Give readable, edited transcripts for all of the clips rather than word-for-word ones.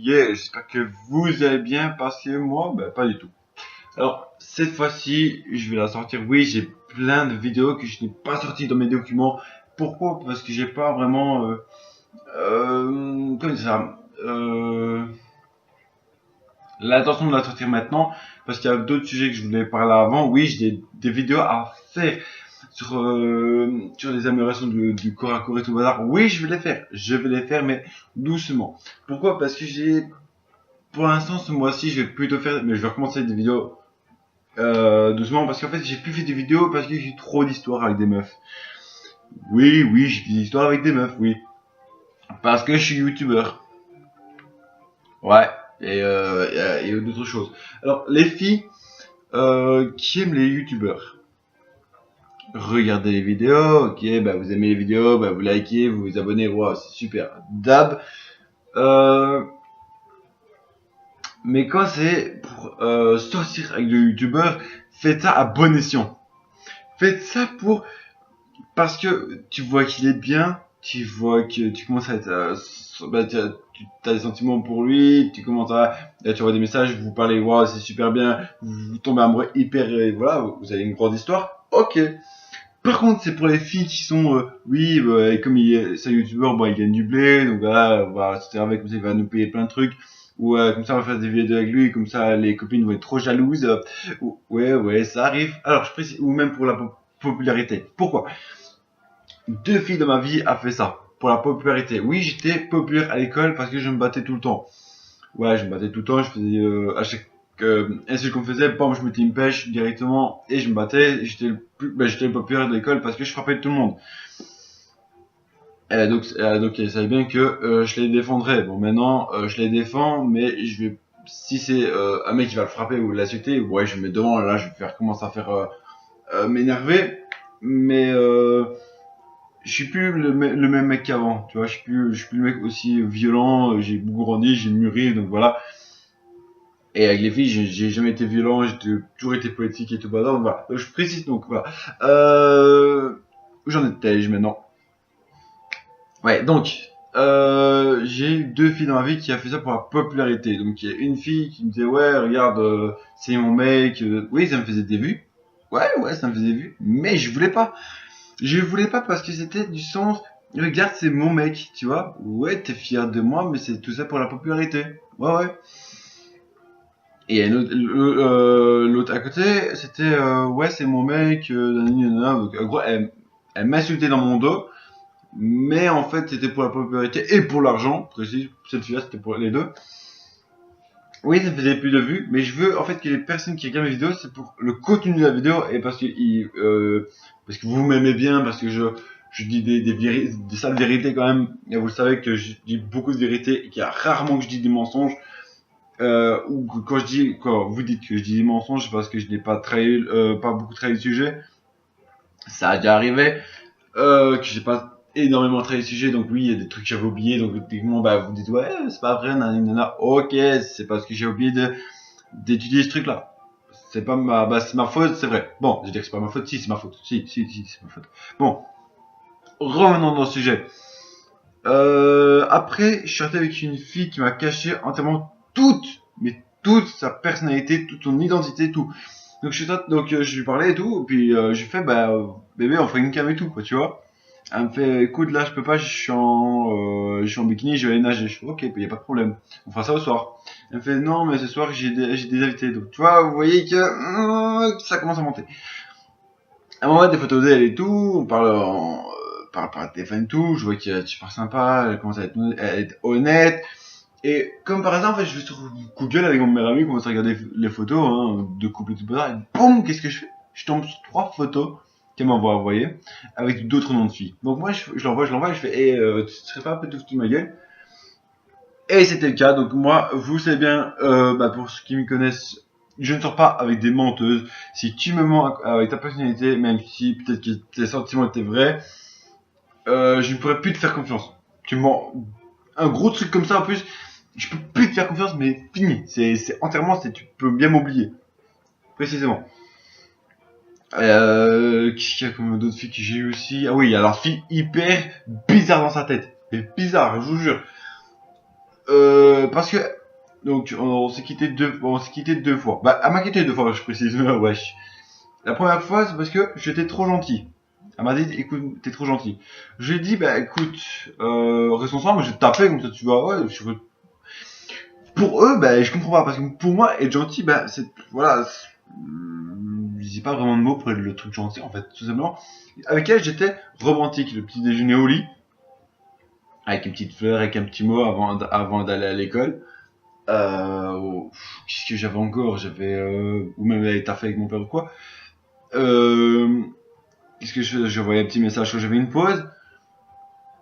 J'espère que vous allez bien parce que moi, ben, pas du tout. Alors, cette fois-ci, je vais la sortir. Oui, j'ai plein de vidéos que je n'ai pas sorties dans mes documents. Pourquoi? Parce que j'ai pas vraiment, comment dire ça, l'intention de la sortir maintenant. Parce qu'il y a d'autres sujets que je voulais parler avant. Oui, j'ai des vidéos à faire sur les améliorations du corps à corps et tout le bazar. Oui, je vais les faire. Je vais les faire, mais doucement. Pourquoi? Parce que pour l'instant, ce mois-ci, je vais plutôt faire, mais je vais recommencer des vidéos doucement parce qu'en fait, j'ai plus fait des vidéos parce que j'ai trop d'histoires avec des meufs. Oui, oui, j'ai des histoires avec des meufs, oui. Parce que je suis youtubeur. Ouais. Et d'autres choses. Alors, les filles qui aiment les youtubeurs, regardez les vidéos, ok, bah vous aimez les vidéos, bah vous likez, vous vous abonnez, wow, c'est super. Dab. Euh, mais quand c'est pour sortir avec le youtubeur, faites ça à bon escient. Faites ça parce que tu vois qu'il est bien, tu vois que tu commences à être, bah, tu as des sentiments pour lui, tu commences là, tu vois des messages, vous parlez, waouh, c'est super bien, vous tombez amoureux hyper, voilà, vous avez une grande histoire, ok. Par contre, c'est pour les filles qui sont, oui, bah, comme c'est un youtubeur, bon, il gagne du blé, donc voilà, on va se avec, comme ça, il va nous payer plein de trucs. Ou comme ça, on va faire des vidéos avec lui, comme ça, les copines vont être trop jalouses. Ouais, ouais, ça arrive. Alors, je précise, ou même pour la popularité. Pourquoi? Deux filles de ma vie a fait ça, pour la popularité. Oui, j'étais populaire à l'école parce que je me battais tout le temps. Ouais, je me battais tout le temps, je faisais, à chaque insulte qu'on me faisait, bam, je mettais une pêche directement et je me battais. Et j'étais le populaire de l'école parce que je frappais tout le monde. Donc elle savait bien que je les défendrais. Bon, maintenant, je les défends, mais si c'est un mec qui va le frapper ou l'insulter, ouais, je me mets devant, là, je vais commencer à faire m'énerver. Mais je suis plus le même mec qu'avant, tu vois, je suis plus le mec aussi violent, j'ai beaucoup grandi, j'ai mûri, donc voilà. Et avec les filles, j'ai jamais été violent, j'ai toujours été poétique et tout bazar, donc voilà. Donc je précise, donc voilà. Où j'en étais maintenant? Ouais, donc, j'ai eu deux filles dans ma vie qui a fait ça pour la popularité. Donc, il y a une fille qui me disait, ouais, regarde, c'est mon mec. Oui, ça me faisait des vues. Ouais, ouais, ça me faisait des vues. Mais je voulais pas. Je voulais pas parce que c'était du sens, regarde, c'est mon mec, tu vois. Ouais, t'es fier de moi, mais c'est tout ça pour la popularité. Ouais, ouais. Et l'autre à côté, c'était, ouais, c'est mon mec, nanani, nanana. Donc, en gros, elle m'insultait dans mon dos. Mais en fait, c'était pour la popularité et pour l'argent. Précis, cette fille-là, c'était pour les deux. Oui, ça faisait plus de vues, mais je veux en fait que les personnes qui regardent mes vidéos, c'est pour le contenu de la vidéo et parce que vous m'aimez bien, parce que je dis des sales vérités quand même. Et vous le savez que je dis beaucoup de vérités et qu'il y a rarement que je dis des mensonges. Ou que quand vous dites que je dis des mensonges, c'est parce que je n'ai pas beaucoup trahi le sujet. Ça a déjà arrivé. Que j'ai pas énormément traité le sujet, donc oui, il y a des trucs que j'avais oubliés, donc techniquement, bah, vous dites, ouais, c'est pas vrai, nanana, ok, c'est parce que j'ai oublié d'étudier ce truc-là. C'est pas c'est ma faute, c'est vrai. Bon, je dis que c'est pas ma faute, si, c'est ma faute. Si, c'est ma faute. Bon, revenons dans le sujet. Après, je suis sorti avec une fille qui m'a caché entièrement toute sa personnalité, toute son identité, tout. Donc je lui parlais et tout, et puis je lui fais, bah, bébé, on ferait une cam et tout, quoi, tu vois. Elle me fait, écoute, là, je peux pas, je suis en bikini, je vais aller nager. Je fais, ok, y a pas de problème. On fera ça au soir. Elle me fait, non, mais ce soir, j'ai des invités. Donc, tu vois, vous voyez que ça commence à monter. À un moment, des photos d'elle et tout, on parle par téléphone et tout. Je vois qu'elle est super sympa, elle commence à être honnête. Et comme par hasard, en fait, je vais sur Google avec mon meilleur ami, commence à regarder les photos de couple et tout ça. Et boum, qu'est-ce que je fais? Je tombe sur 3 photos qu'elle m'envoie envoyer avec d'autres noms de filles. Donc moi, je l'envoie, je fais, tu serais pas un peu de foutu de ma gueule? Et c'était le cas. Donc moi, vous savez bien, bah, pour ceux qui me connaissent, je ne sors pas avec des menteuses. Si tu me mens avec ta personnalité, même si peut-être que tes sentiments étaient vrais, je ne pourrais plus te faire confiance. Tu mens un gros truc comme ça en plus, je peux plus te faire confiance, mais fini. C'est entièrement, tu peux bien m'oublier. Précisément. Qu'est-ce qu'il y a comme d'autres filles que j'ai eu aussi? Ah oui, alors fille hyper bizarre dans sa tête. Et bizarre, je vous jure. parce que donc on s'est quitté deux fois. Bah, elle m'a quitté 2 fois, je précise. Wesh. La première fois, c'est parce que j'étais trop gentil. Elle m'a dit, écoute, t'es trop gentil. Je lui ai dit, bah écoute, reste ensemble, je vais te taper comme ça, tu vois. Ouais, pour eux, bah je comprends pas, parce que pour moi, être gentil, bah c'est, voilà, j'ai pas vraiment de mots pour le truc gentil, en fait, tout simplement. Avec elle, j'étais romantique, le petit déjeuner au lit, avec une petite fleur, avec un petit mot avant d'aller à l'école. Qu'est-ce que j'avais encore? Ou même avec ta fait avec mon père ou quoi. Qu'est-ce que je voyais un petit message quand j'avais une pause.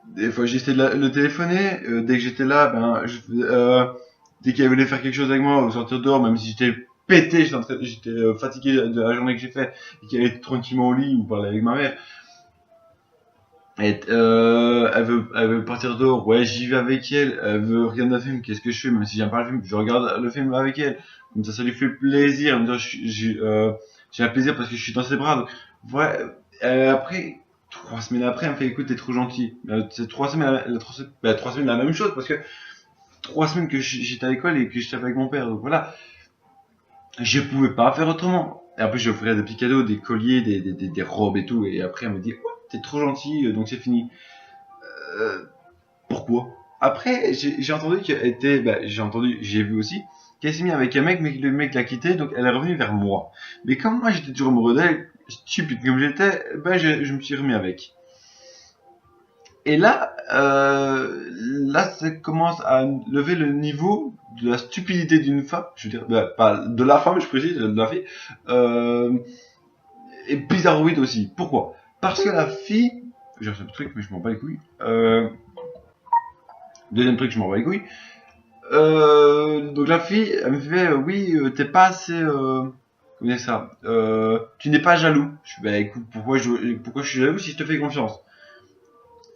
Des fois j'essayais de le téléphoner. Dès que j'étais là, dès qu'il voulait faire quelque chose avec moi ou sortir dehors, même si j'étais pété, j'étais fatigué de la journée que j'ai fait et qu'il allait tranquillement au lit ou parler avec ma mère. Et, elle veut partir dehors, ouais, j'y vais avec elle. Elle veut regarder un film, qu'est-ce que je fais? Même si j'aime pas le film, je regarde le film avec elle. Comme ça lui fait plaisir. J'ai un plaisir parce que je suis dans ses bras. Donc, ouais, après, 3 semaines après, elle me fait écoute, t'es trop gentil. C'est 3 semaines, 3 semaines la même chose parce que 3 semaines que j'étais à l'école et que j'étais avec mon père. Donc voilà, je pouvais pas faire autrement. Et après, j'ai offert des petits cadeaux, des colliers, des robes et tout. Et après, elle me dit, oh, t'es trop gentil, donc c'est fini. Euh, Pourquoi? Après, j'ai entendu qu'elle était, j'ai vu aussi qu'elle s'est mise avec un mec, mais que le mec l'a quitté, donc elle est revenue vers moi. Mais comme moi, j'étais toujours amoureux d'elle, stupide comme j'étais, je me suis remis avec. Et là, ça commence à lever le niveau de la stupidité d'une femme. Je veux dire, pas de la femme, je précise, de la fille. Euh, et bizarroïde aussi. Pourquoi? Parce que la fille, j'ai ce truc, mais je m'en bats les couilles. Deuxième truc, je m'en bats les couilles. Donc la fille, elle me fait, oui, t'es pas assez, comment dire ça, tu n'es pas jaloux. Je fais, bah écoute, pourquoi je suis jaloux si je te fais confiance?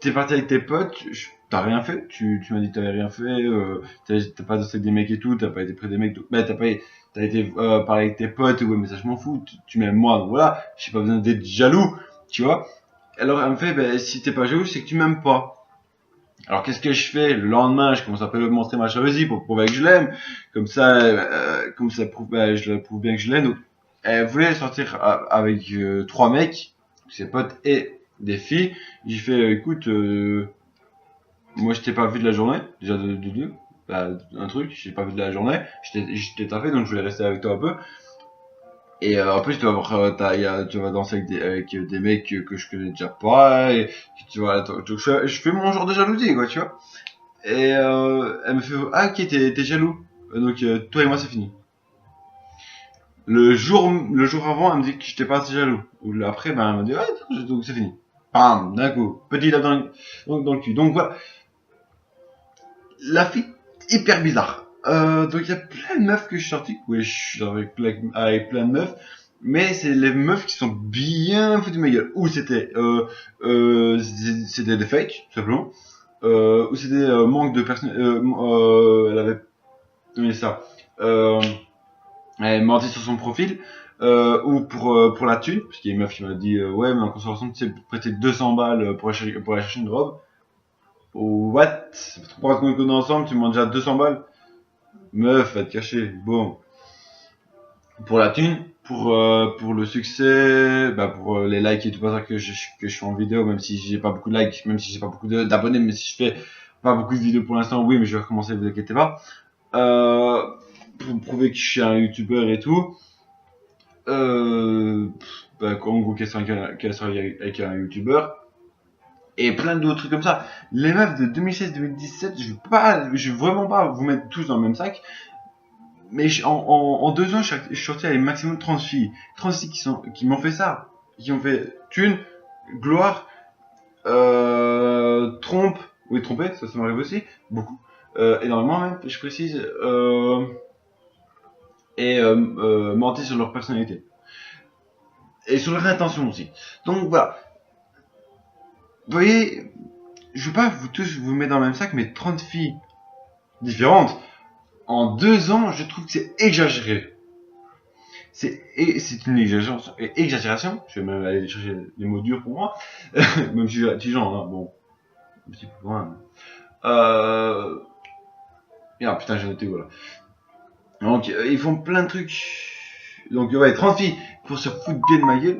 T'es parti avec tes potes, t'as rien fait, tu m'as dit que t'avais rien fait, t'as pas dansé avec des mecs et tout, t'as pas été près des mecs, bah t'as été parler avec tes potes, ouais mais ça je m'en fous, tu m'aimes moi, donc voilà, j'ai pas besoin d'être jaloux, tu vois. Alors elle me fait, bah si t'es pas jaloux, c'est que tu m'aimes pas. Alors qu'est-ce que je fais? Le lendemain, je commence à montrer ma jalousie pour prouver que je l'aime, comme ça prouve, je le prouve bien que je l'aime, donc elle voulait sortir avec 3 mecs, ses potes et des filles. J'ai fait, écoute, moi je t'ai pas vu de la journée, déjà de deux, bah, un truc, j'ai pas vu de la journée, j'étais taffé donc je voulais rester avec toi un peu. Et en plus tu vas voir, tu vas danser avec des mecs que je connais déjà pas, et tu vois, donc je fais mon genre de jalousie quoi, tu vois. Et elle me fait, ah ok t'es jaloux, donc toi et moi c'est fini. Le jour avant elle me dit que j'étais pas assez jaloux. Ou après ben elle me dit ouais donc c'est fini. Bam, d'un coup, petit là dans le cul. Donc voilà, la fille, hyper bizarre. Donc il y a plein de meufs que je suis sorti. Oui, je suis avec plein de meufs. Mais c'est les meufs qui sont bien foutues de ma gueule. Ou c'était des fakes, tout simplement. Ou c'était manque de personne. Elle avait donné ça. Elle menti sur son profil. Ou pour la thune. Parce qu'il y a une meuf qui m'a dit ouais, mais en conservation, tu sais, prêter 200 balles pour aller chercher une robe. What? Ça fait 3 qu'on est ensemble, tu me demandes déjà 200 balles? Meuf, va te cacher. Bon. Pour la thune, pour le succès, pour les likes et tout ça que je fais en vidéo, même si j'ai pas beaucoup de likes, même si j'ai pas beaucoup d'abonnés, mais si je fais pas beaucoup de vidéos pour l'instant, oui, mais je vais recommencer, vous inquiétez pas. Pour prouver que je suis un youtubeur et tout. En gros, qu'elle soit avec un youtubeur. Et plein d'autres trucs comme ça. Les meufs de 2016-2017, je veux vraiment pas vous mettre tous dans le même sac. Mais en 2 ans, je suis sorti avec maximum 30 filles. 30 filles qui m'ont fait ça. Qui ont fait thune, gloire, trompe. Oui, tromper, ça m'arrive aussi. Beaucoup. Énormément même, je précise. Et mentir sur leur personnalité. Et sur leur intention aussi. Donc voilà. Vous voyez, je veux pas vous tous vous mettre dans le même sac, mais 30 filles différentes, en 2 ans, je trouve que c'est exagéré. C'est une exagération. Je vais même aller chercher les mots durs pour moi. Même si je suis intelligent, hein, bon, un petit peu loin. Ah putain, j'ai noté, voilà. Donc, ils font plein de trucs. Donc, ouais, 30 filles pour se foutre bien de ma gueule.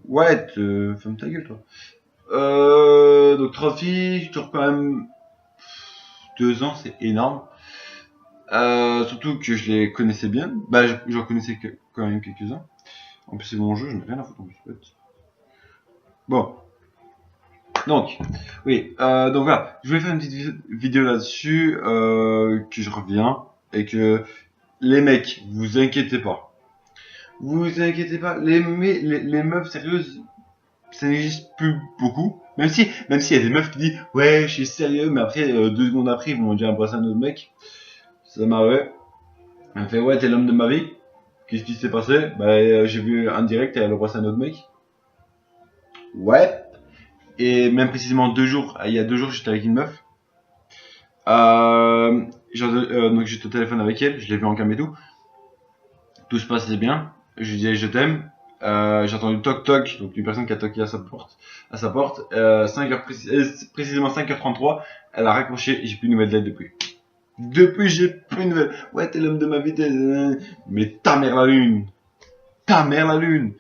Ouais, ferme ta gueule, toi. Donc 30 filles, je quand même 2 ans, c'est énorme. Surtout que je les connaissais bien. Bah, j'en connaissais quand même quelques-uns. En plus, c'est mon jeu, je n'ai rien à foutre en plus. Bon. Donc, oui, donc voilà, je voulais faire une petite vidéo là-dessus, que je reviens, et que les mecs, vous inquiétez pas. Vous inquiétez pas, les meufs sérieuses, ça n'existe plus beaucoup. Même s'il y a des meufs qui disent, ouais, je suis sérieux, mais après, 2 secondes après, ils vont dire embrasser un autre mec. Ça m'arrive. Elle me fait, ouais, t'es l'homme de ma vie. Qu'est-ce qui s'est passé? Bah, j'ai vu un direct et elle embrasse un autre mec. Ouais. Et même précisément 2 jours, il y a 2 jours, j'étais avec une meuf. Donc j'étais au téléphone avec elle, je l'ai vu en cam et tout. Tout se passait bien. Je lui disais je t'aime. J'ai entendu toc toc, donc une personne qui a toqué à sa porte. 5h précisément 5h33, elle a raccroché, j'ai plus de nouvelles d'elle depuis. Depuis j'ai plus de nouvelles. Ouais, t'es l'homme de ma vie, mais ta mère la lune. Ta mère la lune.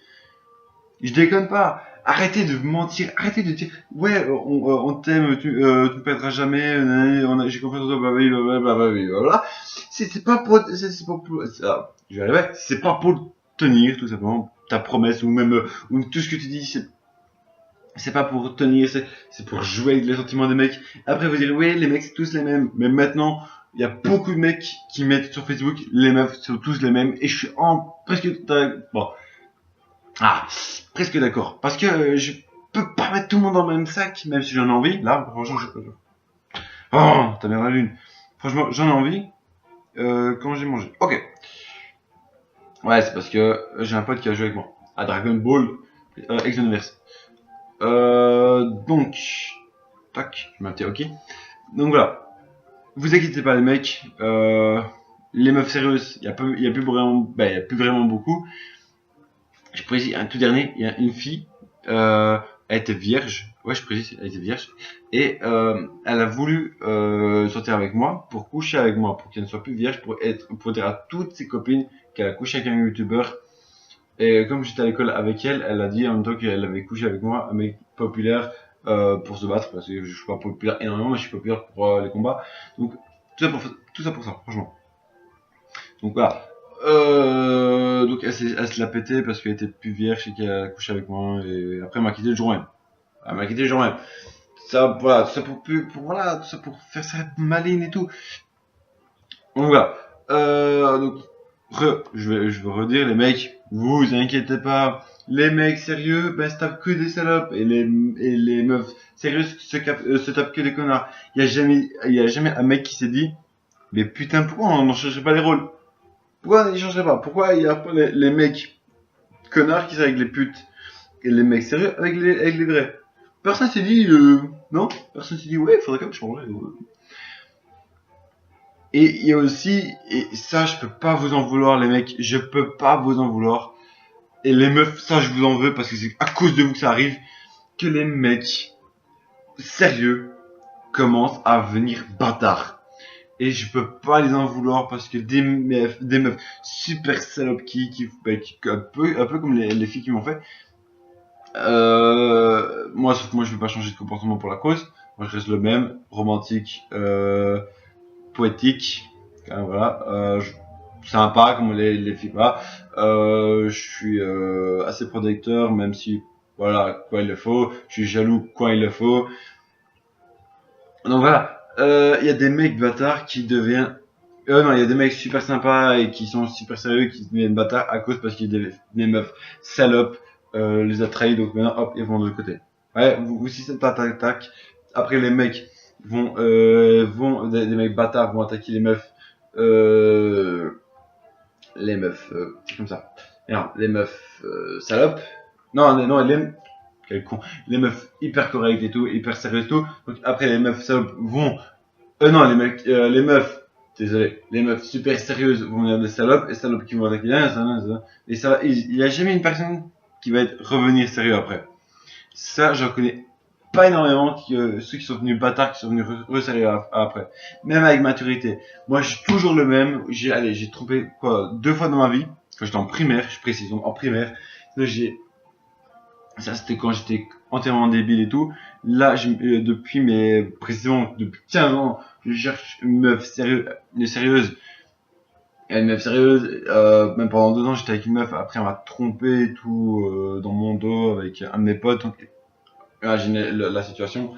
Je déconne pas. Arrêtez de mentir. Arrêtez de dire ouais on t'aime, tu ne perdras jamais. J'ai confiance en toi. Voilà. C'est pas pour ça. Je vais arriver. C'est pas pour tenir tout simplement ta promesse ou même ou tout ce que tu dis. C'est pas pour tenir. C'est pour jouer avec les sentiments des mecs. Après vous direz oui les mecs c'est tous les mêmes. Mais maintenant il y a beaucoup de mecs qui mettent sur Facebook les meufs sont tous les mêmes et je suis en presque bon. Ah, presque d'accord. Parce que je peux pas mettre tout le monde dans le même sac, même si j'en ai envie. Là, franchement, je peux. Oh, ta mère la lune. Franchement, j'en ai envie. Quand j'ai mangé. Ok. Ouais, c'est parce que j'ai un pote qui a joué avec moi à Dragon Ball Xenoverse. Donc, tac, je m'appelle ok. Donc voilà. Vous inquiétez pas les mecs. Les meufs sérieuses, il y a plus vraiment beaucoup. Je précise un tout dernier, il y a une fille, elle était vierge, ouais je précise, elle était vierge, et elle a voulu sortir avec moi, pour coucher avec moi, pour qu'elle ne soit plus vierge, pour dire à toutes ses copines qu'elle a couché avec un youtubeur, et comme j'étais à l'école avec elle, elle a dit en même temps qu'elle avait couché avec moi, un mec populaire, pour se battre, parce que je suis pas populaire énormément, mais je suis populaire pour les combats, donc tout ça pour ça, franchement. Donc voilà. Donc elle se l'a pété parce qu'elle était plus vierge et qu'elle a couché avec moi et après elle m'a quitté le jour même. Elle m'a quitté le jour même. Ça voilà, tout ça voilà, tout ça pour faire ça maline et tout. Donc voilà. Donc je vais redire les mecs, vous inquiétez pas. Les mecs sérieux, ben se tapent que des salopes et les meufs sérieuses se tapent que des connards. Il y a jamais un mec qui s'est dit mais putain pourquoi on n'en changerait pas les rôles? Pourquoi ils changeraient pas? Pourquoi il y a pas les mecs connards qui sont avec les putes et les mecs sérieux avec les vrais? Personne s'est dit non? Personne s'est dit ouais, il faudrait quand même changer. Et il y a aussi, et ça je peux pas vous en vouloir les mecs, je peux pas vous en vouloir. Et les meufs, ça je vous en veux parce que c'est à cause de vous que ça arrive, que les mecs sérieux commencent à venir bâtards. Et je peux pas les en vouloir parce que des meufs super salopes un peu comme les filles qui m'ont fait. Sauf que moi je vais pas changer de comportement pour la cause. Moi je reste le même, romantique, poétique, voilà, sympa comme les filles là. Je suis assez protecteur même si voilà quoi il le faut. Je suis jaloux quand il le faut. Donc voilà. Il y a des mecs bâtards qui deviennent non, il y a des mecs super sympas et qui sont super sérieux qui deviennent bâtards à cause parce qu'il y a des meufs salopes les a trahis donc maintenant hop ils vont de l'autre côté. Ouais, vous si c'est tac. Après les mecs vont des mecs bâtards vont attaquer les meufs c'est comme ça. Merde, les meufs salopes. Non, quel con. Les meufs hyper correctes et tout, hyper sérieuses et tout. Donc après les meufs salopes vont non, les meufs, désolé, les meufs super sérieuses vont venir des salopes, et salopes qui vont attaquer et ça, il y a jamais une personne qui va revenir sérieux après. Ça, j'en connais pas énormément ceux qui sont venus bâtards, qui sont venus resserrer après. Même avec maturité. Moi, je suis toujours le même. J'ai trompé, quoi, 2 fois dans ma vie. Quand j'étais en primaire, je précise, en primaire. Là, ça c'était quand j'étais entièrement débile et tout. Là, précisément, depuis 15 ans, je cherche une meuf sérieuse. Et une meuf sérieuse, même pendant 2 ans, j'étais avec une meuf, après elle m'a trompé et tout, dans mon dos, avec un de mes potes, donc, imaginez la situation.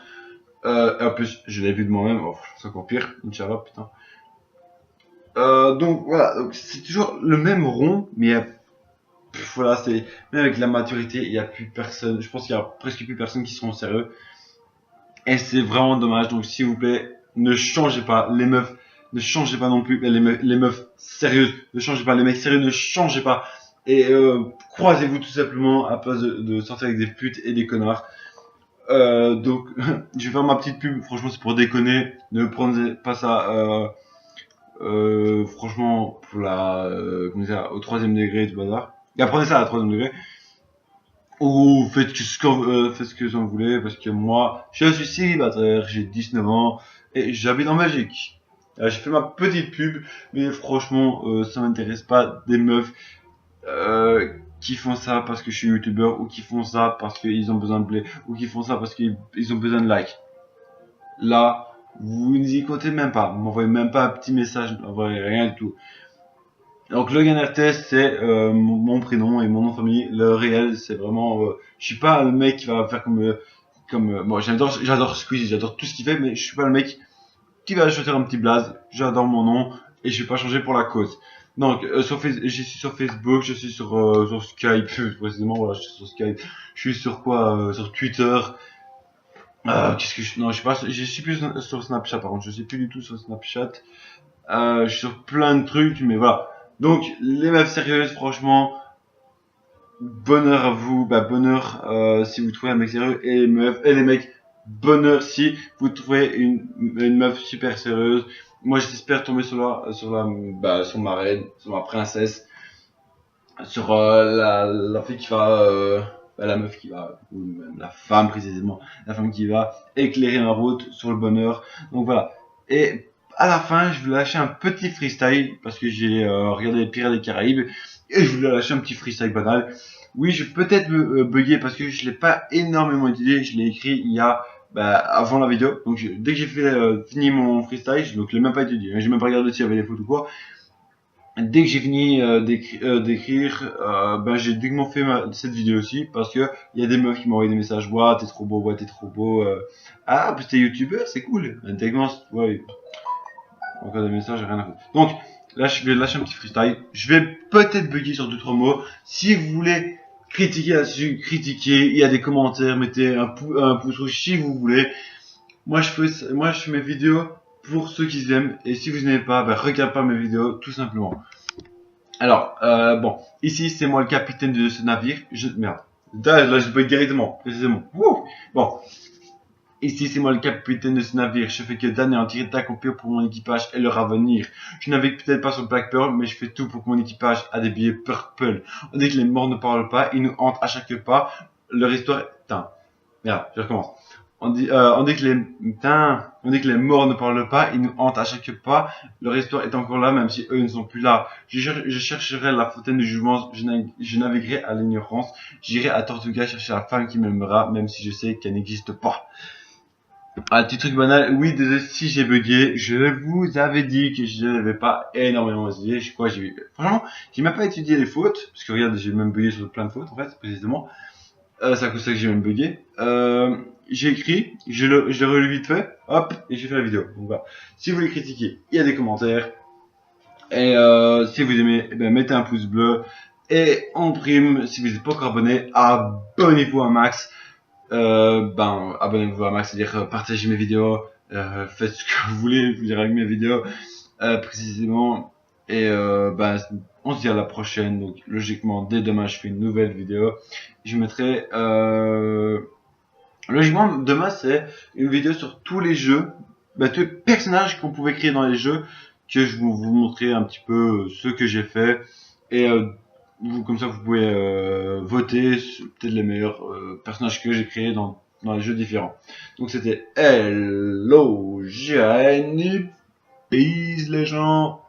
Et en plus, je l'ai vu de moi-même, oh, c'est encore pire, Inch'Allah, putain. Donc voilà, donc c'est toujours le même rond, mais voilà, c'est même avec la maturité, il y a plus personne. Je pense qu'il y a presque plus personne qui sont sérieux, et c'est vraiment dommage. Donc s'il vous plaît, ne changez pas les meufs, ne changez pas non plus les meufs sérieuses, ne changez pas les mecs sérieux, ne changez pas. Et croisez-vous tout simplement à place de sortir avec des putes et des connards. Donc je vais faire ma petite pub. Franchement, c'est pour déconner. Ne prenez pas ça. Franchement, pour comment dire, au 3ème degré du bazar. Et apprenez ça à 3ème degré. Ou faites ce que vous en voulez, parce que moi, je suis célibataire, j'ai 19 ans, et j'habite en Belgique. J'ai fait ma petite pub, mais franchement, ça m'intéresse pas des meufs qui font ça parce que je suis youtubeur, ou qui font ça parce qu'ils ont besoin de blé, ou qui font ça parce qu'ils ont besoin de likes. Là, vous n'y comptez même pas, vous m'envoyez même pas un petit message, vous m'envoyez rien du tout. Donc Logan RTS, c'est mon prénom et mon nom de famille. Le réel, c'est vraiment, je suis pas le mec qui va faire moi j'adore Squeezie, j'adore tout ce qu'il fait, mais je suis pas le mec qui va choisir un petit blaze. J'adore mon nom et je vais pas changer pour la cause. Donc je suis sur Facebook, je suis sur Skype, précisément, voilà, je suis sur Skype. Je suis sur quoi, sur Twitter. Non, je sais pas, je suis plus sur Snapchat par contre, je suis plus du tout sur Snapchat. Je suis sur plein de trucs, mais voilà. Donc, les meufs sérieuses, franchement, bonheur à vous, bonheur si vous trouvez un mec sérieux, et les meufs, et les mecs, bonheur si vous trouvez une meuf super sérieuse. Moi, j'espère tomber sur ma reine, sur ma princesse, sur la fille qui va, la meuf qui va, ou même la femme précisément, la femme qui va éclairer ma route sur le bonheur. Donc voilà. Et à la fin, je vais lâcher un petit freestyle parce que j'ai regardé les Pirates des Caraïbes et je voulais lâcher un petit freestyle banal. Oui, je vais peut-être me bugger parce que je l'ai pas énormément étudié. Je l'ai écrit il y a avant la vidéo. Donc dès que j'ai fini mon freestyle, donc je l'ai même pas étudié. J'ai même pas regardé s'il y avait des fautes ou quoi. Dès que j'ai fini d'écrire, j'ai dignement fait cette vidéo aussi parce que il y a des meufs qui m'ont envoyé des messages, ouais t'es trop beau, ouais t'es trop beau, ah puis t'es youtubeur, c'est cool, intégrement, ouais, encore des messages, j'ai rien à foutre. Donc là je vais lâcher un petit freestyle, je vais peut-être bugger sur 2-3 mots. Si vous voulez critiquer là-dessus, critiquez, il y a des commentaires, mettez un pouce rouge si vous voulez. Moi je fais mes vidéos pour ceux qui aiment, et si vous n'aimez pas, regardez pas mes vidéos tout simplement. Alors, bon, ici c'est moi le capitaine de ce navire. Merde, là je bug directement, précisément. Wouh. Bon, ici c'est moi le capitaine de ce navire. Je fais que d'anéantir, d'accomplir pour mon équipage et leur avenir. Je navigue peut-être pas sur Black Pearl, mais je fais tout pour que mon équipage a des billets purple. On dit que les morts ne parlent pas, ils nous hantent à chaque pas. Leur histoire est... Putain, merde, je recommence. On dit que les morts ne parlent pas, ils nous hantent à chaque pas. Leur histoire est encore là, même si eux ne sont plus là. Je chercherai la fontaine du jugement, je naviguerai à l'ignorance. J'irai à Tortuga chercher la femme qui m'aimera, même si je sais qu'elle n'existe pas. Un petit truc banal, oui, désolé si j'ai bugué. Je vous avais dit que je n'avais pas énormément étudié. Franchement, j'ai même pas étudié les fautes, parce que regarde, j'ai même bugué sur plein de fautes en fait, précisément. C'est à cause de ça que j'ai même bugué. J'ai écrit, je l'ai relu vite fait, hop, et j'ai fait la vidéo. Donc voilà. Si vous voulez critiquer, il y a des commentaires. Et si vous aimez, mettez un pouce bleu. Et en prime, si vous n'êtes pas encore abonné, abonnez-vous à max. Abonnez-vous à max, c'est-à-dire partagez mes vidéos, faites ce que vous voulez, vous dire avec mes vidéos, précisément. Et on se dit à la prochaine. Donc logiquement, dès demain, je fais une nouvelle vidéo. Je mettrai logiquement, demain, c'est une vidéo sur tous les jeux, tous les personnages qu'on pouvait créer dans les jeux, que je vais vous montrer un petit peu ce que j'ai fait. Et comme ça, vous pouvez voter peut-être les meilleurs personnages que j'ai créés dans dans des jeux différents. Donc c'était Hello, G-A-N, peace les gens.